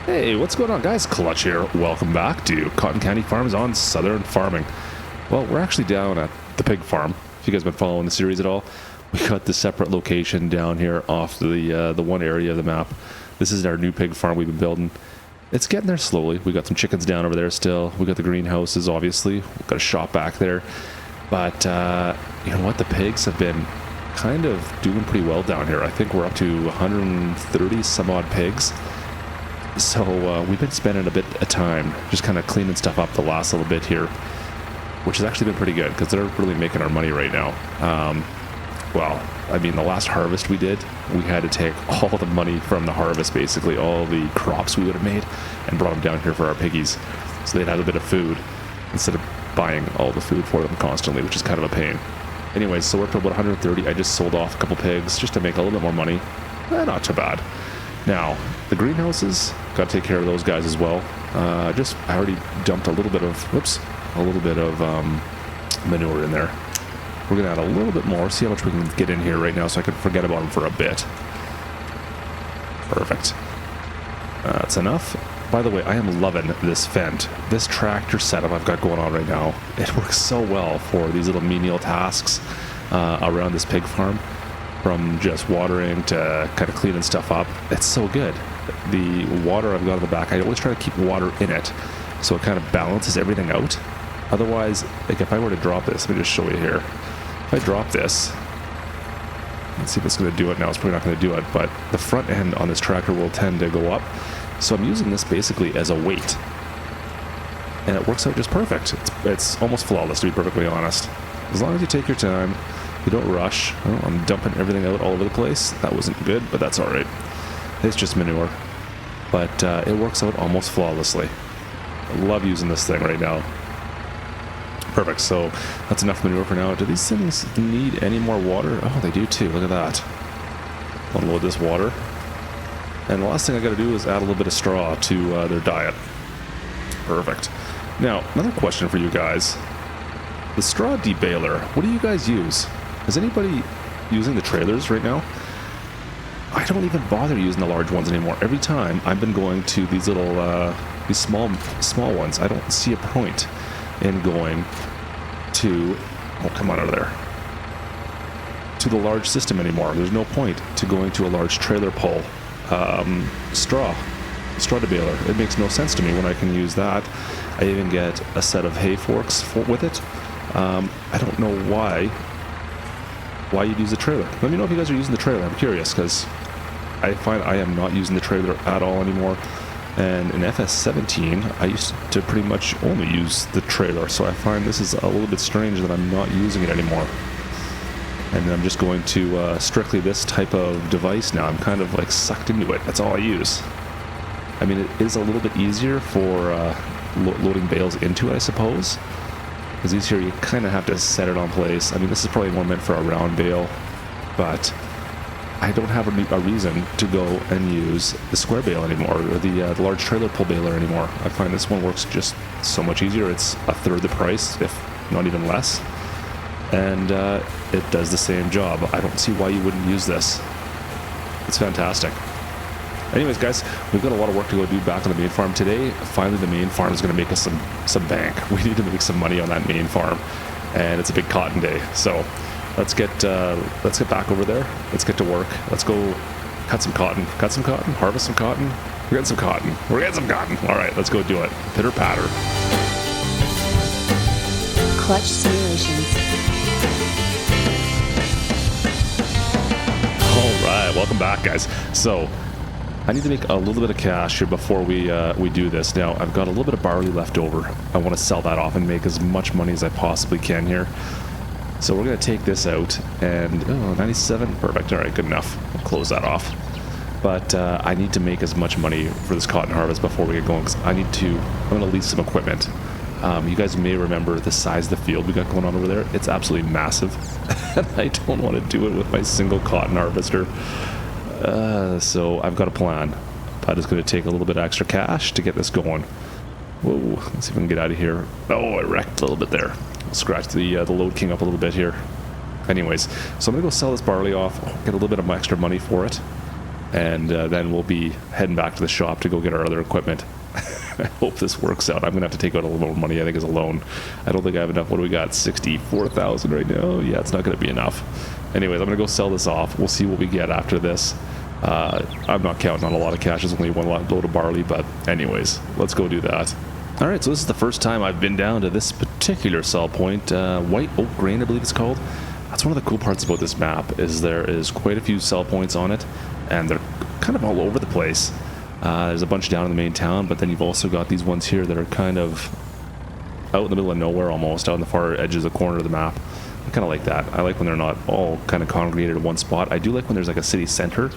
Hey, what's going on, guys? Klutch here. Welcome back to Cotton Candy Farms on Southern Farming. Well, we're actually down at the pig farm. If you guys have been following the series at all, we got the separate location down here off the one area of the map. This is our new pig farm we've been building. It's getting there slowly. We got some chickens down over there still. We got the greenhouses, obviously. We've got a shop back there. But you know what? The pigs have been kind of doing pretty well down here. I think we're up to 130 some odd pigs. So we've been spending a bit of time just kind of cleaning stuff up the last little bit here, which has actually been pretty good because they're really making our money right now. Well, I mean, the last harvest we did, we had to take all the money from the harvest, basically all the crops we would have made, and brought them down here for our piggies, so they'd have a bit of food instead of buying all the food for them constantly, which is kind of a pain. Anyways, so we're up to about 130. I just sold off a couple pigs just to make a little bit more money. Not too bad. Now, the greenhouses, got to take care of those guys as well. I already dumped a little bit of, manure in there. We're going to add a little bit more, see how much we can get in here right now so I can forget about them for a bit. Perfect. That's enough. By the way, I am loving this Fendt. This tractor setup I've got going on right now, it works so well for these little menial tasks around this pig farm. From just watering to kind of cleaning stuff up. It's so good. The water I've got in the back, I always try to keep water in it so it kind of balances everything out. Otherwise, like if I were to drop this, let me just show you here. If I drop this, let's see if it's going to do it now. It's probably not going to do it, but the front end on this tractor will tend to go up. So I'm using this basically as a weight. And it works out just perfect. It's almost flawless, to be perfectly honest. As long as you take your time, you don't rush. Oh, I'm dumping everything out all over the place. That wasn't good, but that's all right. It's just manure. But it works out almost flawlessly. I love using this thing right now. Perfect. So that's enough manure for now. Do these things need any more water? Oh, they do too. Look at that. Unload this water. And the last thing I got to do is add a little bit of straw to their diet. Perfect. Now, another question for you guys. The straw debaler, what do you guys use? Is anybody using the trailers right now? I don't even bother using the large ones anymore. Every time I've been going to these little, these small ones. I don't see a point in going to, oh, come on out of there, to the large system anymore. There's no point to going to a large trailer pull straw debaler. It makes no sense to me when I can use that. I even get a set of hay forks with it. I don't know why you'd use the trailer. Let me know if you guys are using the trailer. I'm curious because I find I am not using the trailer at all anymore. And in FS17, I used to pretty much only use the trailer. So I find this is a little bit strange that I'm not using it anymore. And then I'm just going to strictly this type of device now. I'm kind of like sucked into it. That's all I use. I mean, it is a little bit easier for loading bales into it, I suppose. Because these here, you kind of have to set it on place. I mean, this is probably more meant for a round bale, but I don't have a reason to go and use the square bale anymore, or the large trailer pull baler anymore. I find this one works just so much easier. It's a third the price, if not even less, and it does the same job. I don't see why you wouldn't use this. It's fantastic. Anyways, guys, we've got a lot of work to go do back on the main farm today. Finally, the main farm is going to make us some bank. We need to make some money on that main farm, and it's a big cotton day. So let's get back over there. Let's get to work. Let's go cut some cotton, harvest some cotton. We're getting some cotton. All right, let's go do it. Pitter patter. Klutch Simulations. All right, welcome back, guys. So I need to make a little bit of cash here before we do this. Now, I've got a little bit of barley left over. I want to sell that off and make as much money as I possibly can here. So we're going to take this out and, 97, perfect. All right, good enough. I'll close that off. But I need to make as much money for this cotton harvest before we get going, because I'm going to lease some equipment. You guys may remember the size of the field we got going on over there. It's absolutely massive. And I don't want to do it with my single cotton harvester. So I've got a plan, but it's going to take a little bit of extra cash to get this going. Whoa, let's see if we can get out of here. Oh, I wrecked a little bit there. I'll scratch the load king up a little bit here. Anyways, so I'm going to go sell this barley off, get a little bit of extra money for it, and then we'll be heading back to the shop to go get our other equipment. I hope this works out. I'm gonna have to take out a little more money, I think, as a loan. I don't think I have enough. What do we got? 64,000 right now. Yeah, it's not gonna be enough. Anyways, I'm gonna go sell this off. We'll see what we get after this. I'm not counting on a lot of cash. There's only one load of barley, but anyways, let's go do that. All right, so this is the first time I've been down to this particular sell point, White Oak Grain, I believe it's called. That's one of the cool parts about this map, is there is quite a few sell points on it, and they're kind of all over the place. There's a bunch down in the main town, but then you've also got these ones here that are kind of out in the middle of nowhere almost, out in the far edges of the corner of the map. I kind of like that. I like when they're not all kind of congregated in one spot. I do like when there's like a city center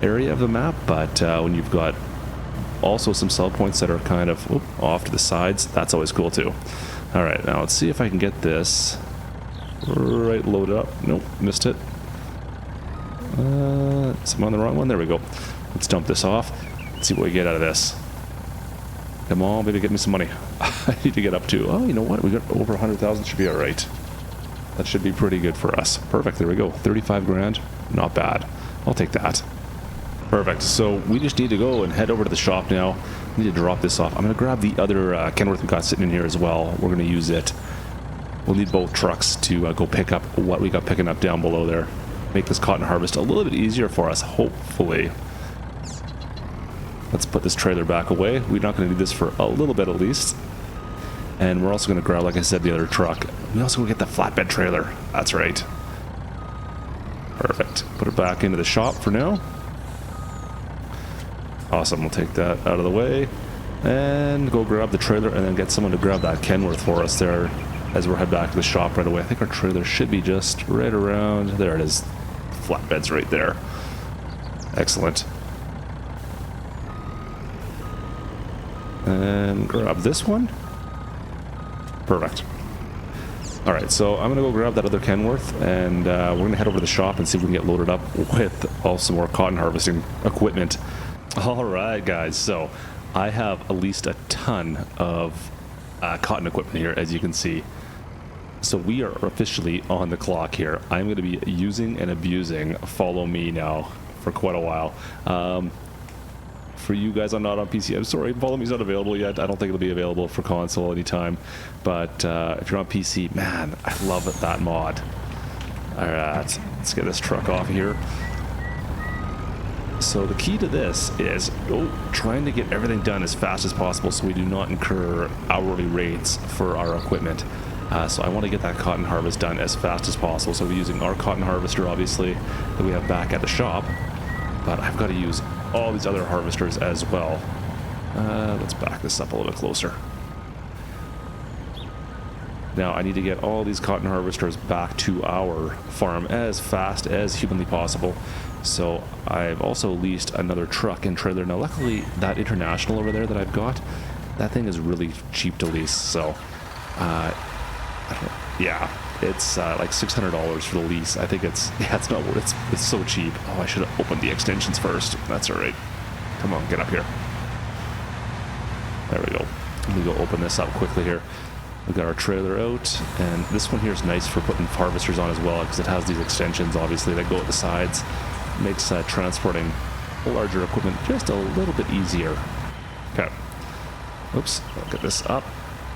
area of the map, but when you've got also some sell points that are kind of off to the sides, that's always cool too. All right, now let's see if I can get this right loaded up. Nope, missed it. Am I on the wrong one? There we go. Let's dump this off. Let's see what we get out of this. Come on, baby, get me some money. I need to get up to, oh, you know what? We got over 100,000, should be all right. That should be pretty good for us. Perfect, there we go. 35 grand, not bad. I'll take that. Perfect, so we just need to go and head over to the shop now. We need to drop this off. I'm gonna grab the other Kenworth we got sitting in here as well. We're gonna use it. We'll need both trucks to go pick up what we got picking up down below there. Make this cotton harvest a little bit easier for us, hopefully. Let's put this trailer back away. We're not going to do this for a little bit at least. And we're also going to grab, like I said, the other truck. We also going to get the flatbed trailer. That's right. Perfect. Put it back into the shop for now. Awesome. We'll take that out of the way. And go grab the trailer and then get someone to grab that Kenworth for us there as we're head back to the shop right away. I think our trailer should be just right around. There it is. Flatbed's right there. Excellent. And grab this one. Perfect. All right, so I'm gonna go grab that other Kenworth, and we're gonna head over to the shop and see if we can get loaded up with also more cotton harvesting equipment. All right, guys, so I have at least a ton of cotton equipment here, as you can see. So we are officially on the clock here. I'm gonna be using and abusing Follow Me now for quite a while. For you guys, I'm not on PC. I'm sorry, Follow Me's not available yet. I don't think it'll be available for console anytime. But if you're on PC, man, I love that mod. All right, let's get this truck off here. So the key to this is trying to get everything done as fast as possible so we do not incur hourly rates for our equipment. So I want to get that cotton harvest done as fast as possible. So we're using our cotton harvester, obviously, that we have back at the shop. But I've got to use all these other harvesters as well. Let's back this up a little bit closer. Now I need to get all these cotton harvesters back to our farm as fast as humanly possible. So I've also leased another truck and trailer. Now luckily that International over there that I've got, that thing is really cheap to lease. So yeah, it's like $600 for the lease. I think it's not worth it. It's so cheap. Oh, I should have opened the extensions first. That's all right. Come on, get up here. There we go. Let me go open this up quickly here. We've got our trailer out, and this one here is nice for putting harvesters on as well because it has these extensions, obviously, that go at the sides. Makes transporting larger equipment just a little bit easier. Okay. Oops. I'll get this up.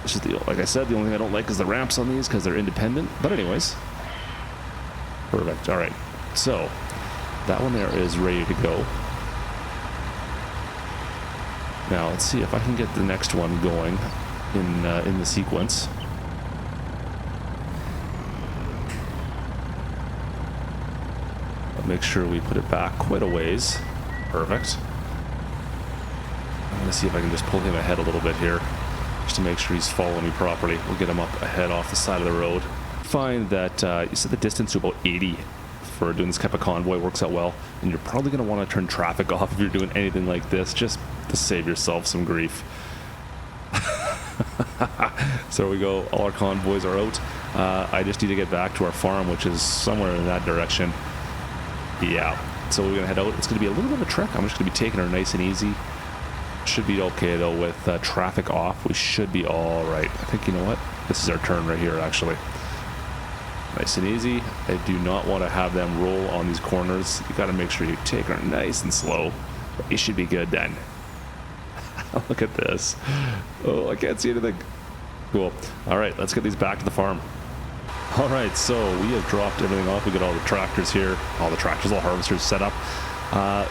This is like I said, the only thing I don't like is the ramps on these because they're independent. But anyways, perfect. All right. So that one there is ready to go. Now let's see if I can get the next one going in the sequence. I'll make sure we put it back quite a ways. Perfect. I'm going to see if I can just pull him ahead a little bit here, just to make sure he's following me properly. We'll get him up ahead off the side of the road. Find that you set the distance to about 80 for doing this type of convoy. Works out well, and you're probably going to want to turn traffic off if you're doing anything like this, just to save yourself some grief. So there we go. All our convoys are out. I just need to get back to our farm, which is somewhere in that direction. Yeah, so we're gonna head out. It's gonna be a little bit of a trek. I'm just gonna be taking her nice and easy. Should be okay though with traffic off. We should be all right. I think, you know what? This is our turn right here, actually. Nice and easy. I do not want to have them roll on these corners. You got to make sure you take her nice and slow. But you should be good then. Look at this. Oh, I can't see anything. Cool. All right, let's get these back to the farm. All right, so we have dropped everything off. We got all the tractors here, all the harvesters set up.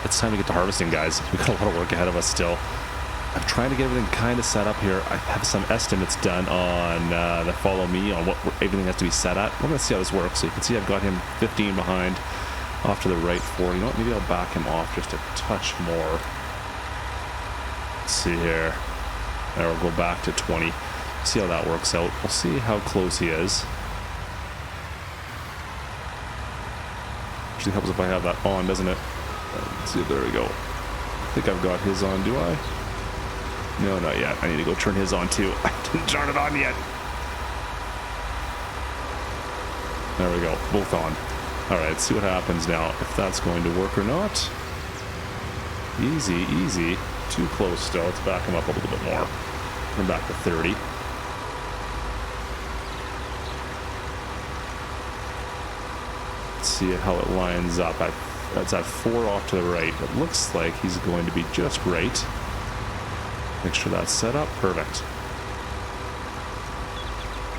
It's time to get to harvesting, guys. We got a lot of work ahead of us still. I'm trying to get everything kind of set up here. I have some estimates done on the follow me on what everything has to be set at. We're going to see how this works. So you can see I've got him 15 behind, off to the right 4. You know what? Maybe I'll back him off just a touch more. Let's see here. There, we'll go back to 20. See how that works out. We'll see how close he is. Actually helps if I have that on, doesn't it? Let's see. There we go. I think I've got his on. Do I? No, not yet. I need to go turn his on too. I didn't turn it on yet. There we go. Both on. All right, let's see what happens now. If that's going to work or not. Easy, easy. Too close still. Let's back him up a little bit more. Turn back to 30. Let's see how it lines up. That's at 4 off to the right. It looks like he's going to be just right. Make sure that's set up. Perfect.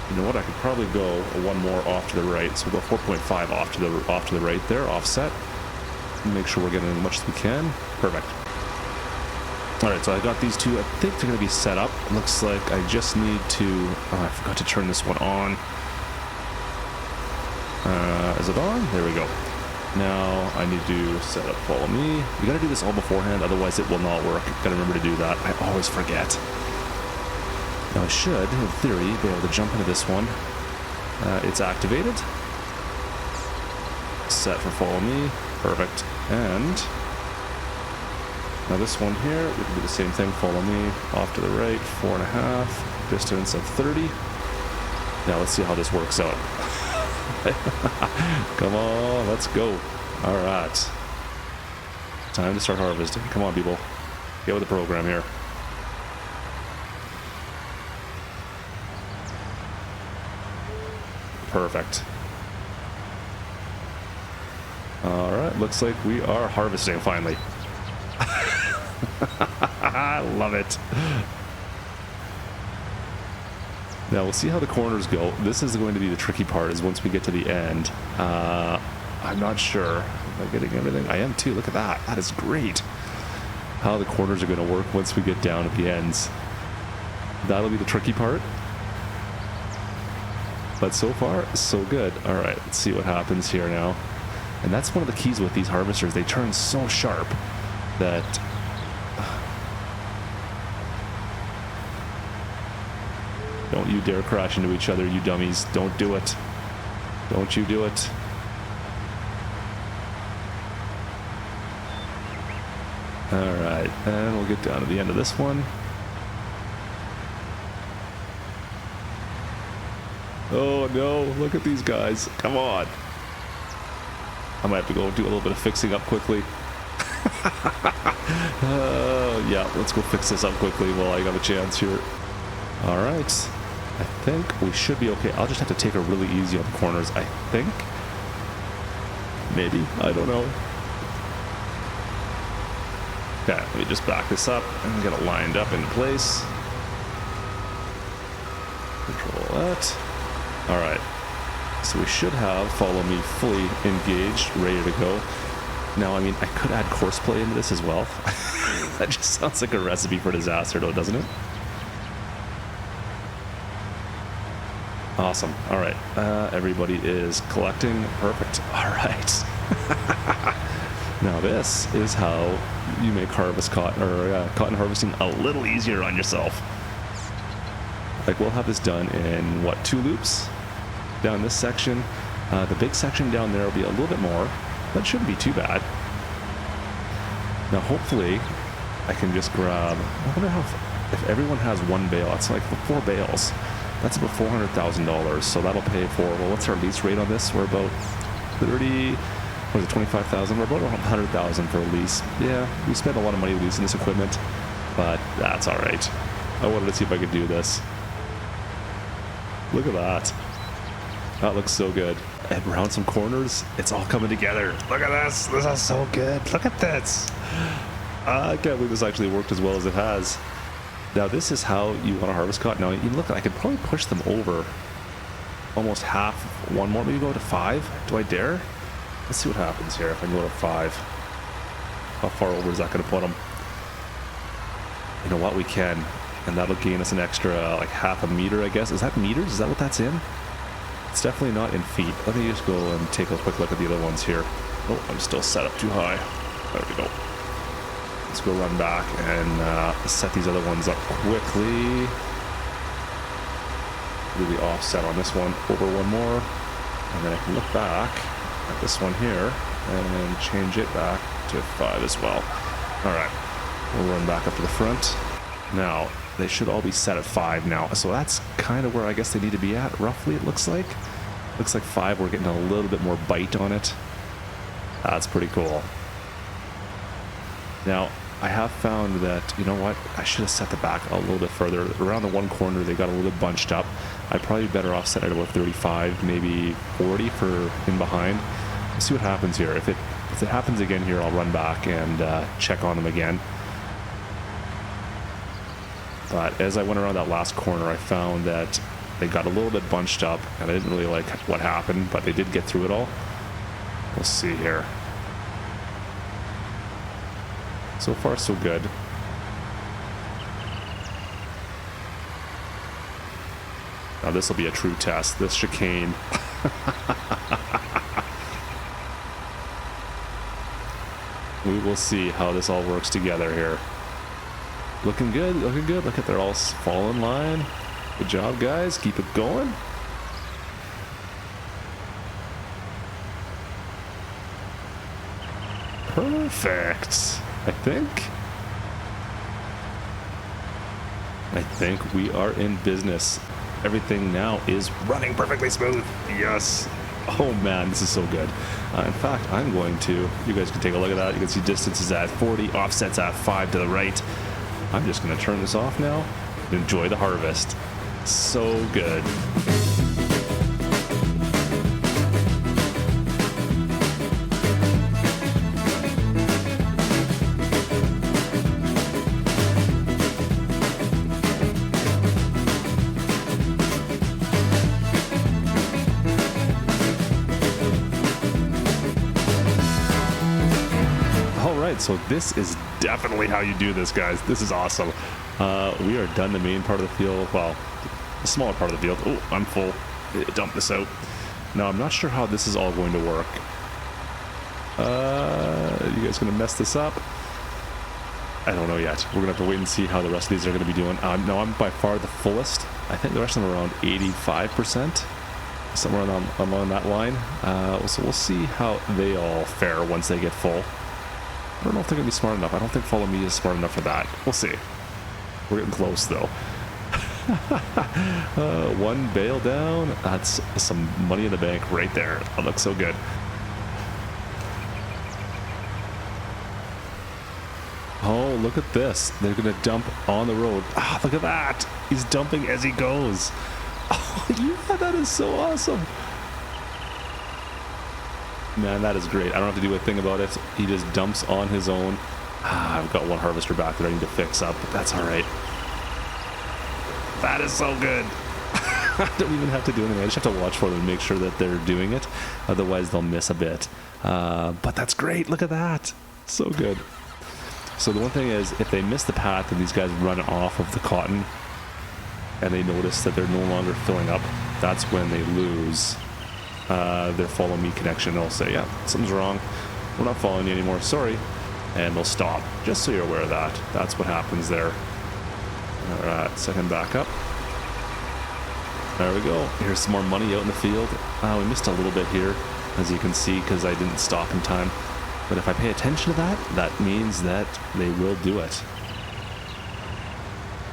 You know what? I could probably go one more off to the right. So we'll go 4.5 off to the right there, offset. Make sure we're getting as much as we can. Perfect. All right, so I got these two. I think they're going to be set up. Looks like I just need to... Oh, I forgot to turn this one on. Is it on? There we go. Now I need to set up follow me. You got to do this all beforehand, otherwise it will not work. Got to remember to do that. I always forget. Now I should, in theory, be able to jump into this one. It's activated. Set for follow me. Perfect. And now this one here, we can do the same thing. Follow me. Off to the right. 4.5. Distance of 30. Now let's see how this works out. Come on, let's go. All right. Time to start harvesting. Come on, people. Get with the program here. Perfect. All right, looks like we are harvesting finally. I love it. Now we'll see how the corners go. This is going to be the tricky part, is once we get to the end. I'm not sure. Am I getting everything? I am too. Look at that. That is great. How the corners are going to work once we get down at the ends. That'll be the tricky part. But so far, so good. All right, let's see what happens here now. And that's one of the keys with these harvesters. They turn so sharp that... Don't you dare crash into each other, you dummies. Don't do it. Don't you do it. Alright, and we'll get down to the end of this one. Oh no, look at these guys. Come on. I might have to go do a little bit of fixing up quickly. Yeah, let's go fix this up quickly while I got a chance here. Alright. I think we should be okay. I'll just have to take it really easy on the corners, I think. Maybe. I don't know. Okay, let me just back this up and get it lined up into place. Control that. Alright. So we should have follow me fully engaged, ready to go. Now, I mean, I could add courseplay into this as well. That just sounds like a recipe for disaster, though, doesn't it? Awesome. All right. Everybody is collecting. Perfect. All right. Now this is how you make cotton harvesting a little easier on yourself. Like, we'll have this done in what, 2 loops down this section. The big section down there will be a little bit more. That shouldn't be too bad. Now hopefully I can just grab, I wonder how, if everyone has 1 bale, it's like 4 bales. That's about $400,000, so that'll pay for, well, what's our lease rate on this? We're about 30, what is it, 25,000? We're about 100,000 for a lease. Yeah, we spent a lot of money leasing this equipment, but that's all right. I wanted to see if I could do this. Look at that. That looks so good. And around some corners, it's all coming together. Look at this. This is so good. Look at this. I can't believe this actually worked as well as it has. Now, this is how you want to harvest cotton. Now, you look, I could probably push them over almost half. One more, maybe go to 5. Do I dare? Let's see what happens here if I go to 5. How far over is that going to put them? You know what? We can. And that'll gain us an extra, like half a meter, I guess. Is that meters? Is that what that's in? It's definitely not in feet. Let me just go and take a quick look at the other ones here. Oh, I'm still set up too high. There we go. Let's go run back and set these other ones up quickly. Really offset on this one over one more. And then I can look back at this one here and change it back to 5 as well. All right, we'll run back up to the front. Now, they should all be set at 5 now. So that's kind of where I guess they need to be at, roughly, it looks like. Looks like 5, we're getting a little bit more bite on it. That's pretty cool. Now, I have found that, you know what, I should have set the back a little bit further. Around the one corner, they got a little bit bunched up. I'd probably be better off setting it about 35, maybe 40 for in behind. Let's see what happens here. If it happens again here, I'll run back and check on them again. But as I went around that last corner, I found that they got a little bit bunched up, and I didn't really like what happened, but they did get through it all. We'll see here. So far, so good. Now this will be a true test. This chicane. We will see how this all works together here. Looking good, looking good. Look at, they're all fall in line. Good job, guys. Keep it going. Perfect. I think we are in business. Everything now is running perfectly smooth. Yes. Oh man, this is so good. In fact, I'm going to, you guys can take a look at that. You can see distances at 40, offsets at 5 to the right. I'm just going to turn this off now and enjoy the harvest. So good. So this is definitely how you do this, guys. This is awesome. We are done the main part of the field. Well, the smaller part of the field. Oh, I'm full. Dump this out. Now, I'm not sure how this is all going to work. You guys gonna mess this up? I don't know yet. We're gonna have to wait and see how the rest of these are gonna be doing. No, I'm by far the fullest. I think the rest of them are around 85%. Somewhere along that line. So we'll see how they all fare once they get full. I don't know if they're going to be smart enough. I don't think Follow Me is smart enough for that. We'll see. We're getting close, though. One bale down. That's some money in the bank right there. That looks so good. Oh, look at this. They're going to dump on the road. Ah, look at that. He's dumping as he goes. Oh, yeah, that is so awesome. Man, that is great. I don't have to do a thing about it. He just dumps on his own. I've got one harvester back that I need to fix up, but that's all right. That is so good. I don't even have to do anything. I just have to watch for them and make sure that they're doing it. Otherwise, they'll miss a bit. But that's great. Look at that. So good. So the one thing is, if they miss the path and these guys run off of the cotton and they notice that they're no longer filling up, that's when they lose their Follow Me connection. They'll say, yeah, something's wrong. We're not following you anymore. Sorry. And they'll stop. Just so you're aware of that. That's what happens there. All right, second back up. There we go. Here's some more money out in the field. We missed a little bit here, as you can see, because I didn't stop in time. But if I pay attention to that, that means that they will do it.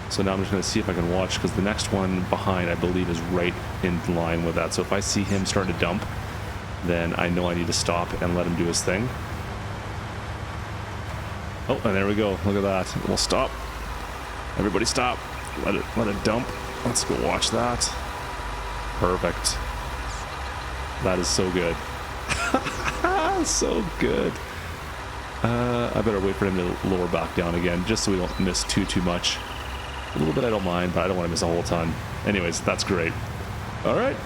So now I'm just going to see if I can watch, because the next one behind, I believe, is right in line with that. So if I see him start to dump, then I know I need to stop and let him do his thing. Oh, and there we go. Look at that. We'll stop. Everybody stop. Let it dump. Let's go watch that. Perfect. That is so good. So good. I better wait for him to lower back down again, just so we don't miss too much. A little bit I don't mind, but I don't want to miss a whole ton. Anyways, that's great. All right,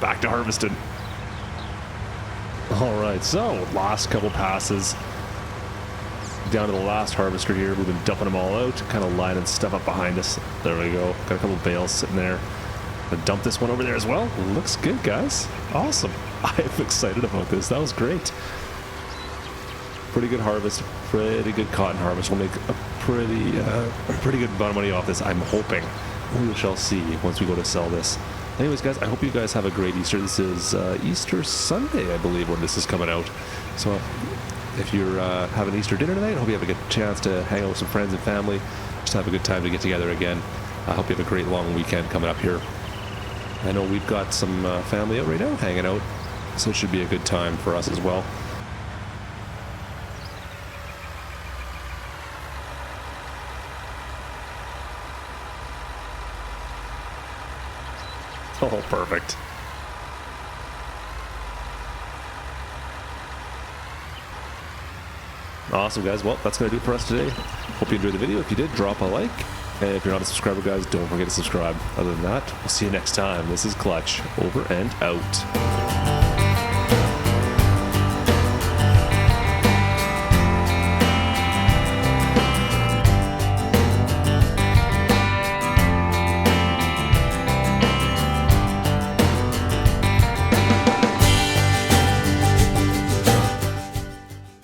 back to harvesting. All right, so last couple passes. Down to the last harvester here. We've been dumping them all out, kind of lining stuff up behind us. There we go. Got a couple bales sitting there. Gonna dump this one over there as well. Looks good, guys. Awesome. I'm excited about this. That was great. Pretty good harvest. Pretty good cotton harvest. We'll make a pretty good amount of money off this, I'm hoping. We shall see once we go to sell this. Anyways, guys, I hope you guys have a great Easter. This is Easter Sunday, I believe, when this is coming out. So if you're having Easter dinner tonight, I hope you have a good chance to hang out with some friends and family. Just have a good time to get together again. I hope you have a great long weekend coming up here. I know we've got some family out right now hanging out, so it should be a good time for us as well. Oh, perfect. Awesome, guys. Well, that's going to do it for us today. Hope you enjoyed the video. If you did, drop a like. And if you're not a subscriber, guys, don't forget to subscribe. Other than that, we'll see you next time. This is Klutch, over and out.